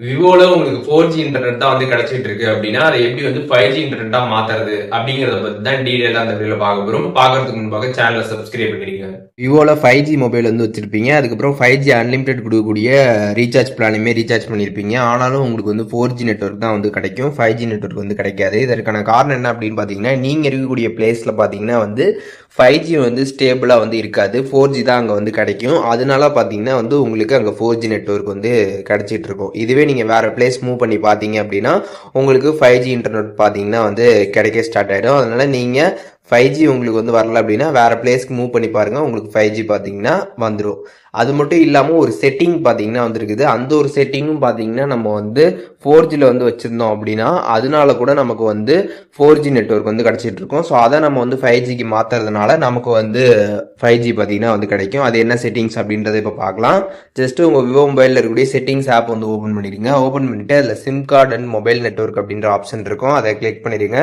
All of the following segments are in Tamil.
விவோல உங்களுக்கு 4G இன்டர்நெட் தான் வந்து கிடைச்சிட்டு இருக்கு அப்படின்னா அதை எப்படி வந்து 5G இன்டர்நெட்டா மாத்துறது அப்படிங்கறத பத்தி தான் டீடைலா அந்த வீடியோல பார்க்க போறோம். பார்க்கறதுக்கு முன்பாக சேனலை சப்ஸ்கிரைப் பண்ணிருங்க. விவோல 5G மொபைல் வந்து வச்சிருப்பீங்க, அதுக்கப்புறம் 5G அன்லிமிடெட் கொடுக்கக்கூடிய ரீசார்ஜ் பிளானுமே ரீசார்ஜ் பண்ணியிருப்பீங்க. ஆனாலும் உங்களுக்கு வந்து 4G நெட்வொர்க் தான் வந்து கிடைக்கும், 5G நெட்வொர்க் வந்து கிடைக்காது. இதற்கான காரணம் என்ன அப்படின்னு பார்த்தீங்கன்னா, நீங்கள் இருக்கக்கூடிய பிளேஸில் பார்த்தீங்கன்னா வந்து 5G வந்து ஸ்டேபிளாக வந்து இருக்காது, 4G தான் அங்கே வந்து கிடைக்கும். அதனால பார்த்தீங்கன்னா வந்து உங்களுக்கு அங்கே 4G நெட்வொர்க் வந்து கிடைச்சிட்டு இருக்கும். இதுவே நீங்கள் வேறு பிளேஸ் மூவ் பண்ணி பார்த்தீங்க அப்படின்னா உங்களுக்கு 5G இன்டர்நெட் பார்த்தீங்கன்னா வந்து கிடைக்க ஸ்டார்ட் ஆகிடும். அதனால் நீங்கள் 5G உங்களுக்கு வந்து வரல அப்படின்னா வேறு பிளேஸ்க்கு மூவ் பண்ணி பாருங்கள், உங்களுக்கு 5G பார்த்தீங்கன்னா வந்துடும். அது மட்டும் இல்லாமல் ஒரு செட்டிங் பார்த்தீங்கன்னா வந்துருக்குது. அந்த ஒரு செட்டிங்கும் பார்த்தீங்கன்னா நம்ம வந்து 4Gயில் வந்து வச்சுருந்தோம் அப்படின்னா அதனால கூட நமக்கு வந்து 4G நெட்வொர்க் வந்து கிடச்சிட்டு இருக்கும். ஸோ அதை நம்ம வந்து 5Gக்கு மாற்றுறதுனால நமக்கு வந்து 5G பார்த்தீங்கன்னா வந்து கிடைக்கும். அது என்ன செட்டிங்ஸ் அப்படின்றத இப்போ பார்க்கலாம். ஜஸ்ட் உங்கள் விவோ மொபைலில் இருக்கக்கூடிய செட்டிங்ஸ் ஆப் வந்து ஓப்பன் பண்ணிடுங்க. ஓப்பன் பண்ணிவிட்டு அதில் sim card and mobile network அப்படின்ற ஆப்ஷன் இருக்கும், அதை கிளிக் பண்ணிடுங்க.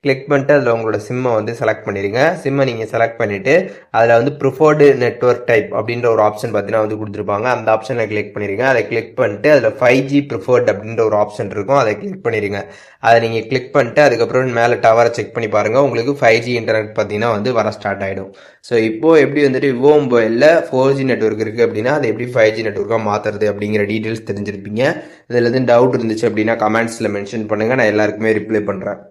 கிளிக் பண்ணிட்டு அதில் உங்களோட சிம்மை வந்து செலக்ட் பண்ணிடுங்க. சிம்மை நீங்கள் செலக்ட் பண்ணிவிட்டு அதில் வந்து ப்ரிஃபர்டு நெட்வொர்க் டைப் அப்படின்ற ஒரு ஆப்ஷன் பார்த்தீங்கன்னா வந்து கொடுத்துருப்பாங்க. அந்த ஆப்ஷனை கிளிக் பண்ணிடுங்க. அதை கிளிக் பண்ணிட்டு அதில் 5G ப்ரிஃபர்ட் அப்படின்ற ஒரு ஆப்ஷன் இருக்கும், அதை கிளிக் பண்ணிடுங்க. அதை நீங்கள் கிளிக் பண்ணிட்டு அதுக்கப்புறம் மேலே டவரை செக் பண்ணி பாருங்கள், உங்களுக்கு 5G இன்டர்நெட் பார்த்தீங்கன்னா வந்து வர ஸ்டார்ட் ஆகிடும். ஸோ இப்போது எப்படி வந்துட்டு விவோ மொபைலில் 4G நெட்வொர்க் இருக்குது அப்படின்னா அதை எப்படி 5G நெட்வொர்க்காக மாற்றுறது அப்படிங்கிற டீட்டெயில்ஸ் தெரிஞ்சிருப்பீங்க. இதில் எதுவும் டவுட் இருந்துச்சு அப்படின்னா கமெண்ட்ஸில் மென்ஷன் பண்ணுங்கள், நான் எல்லாருக்குமே ரிப்ளை பண்ணுறேன்.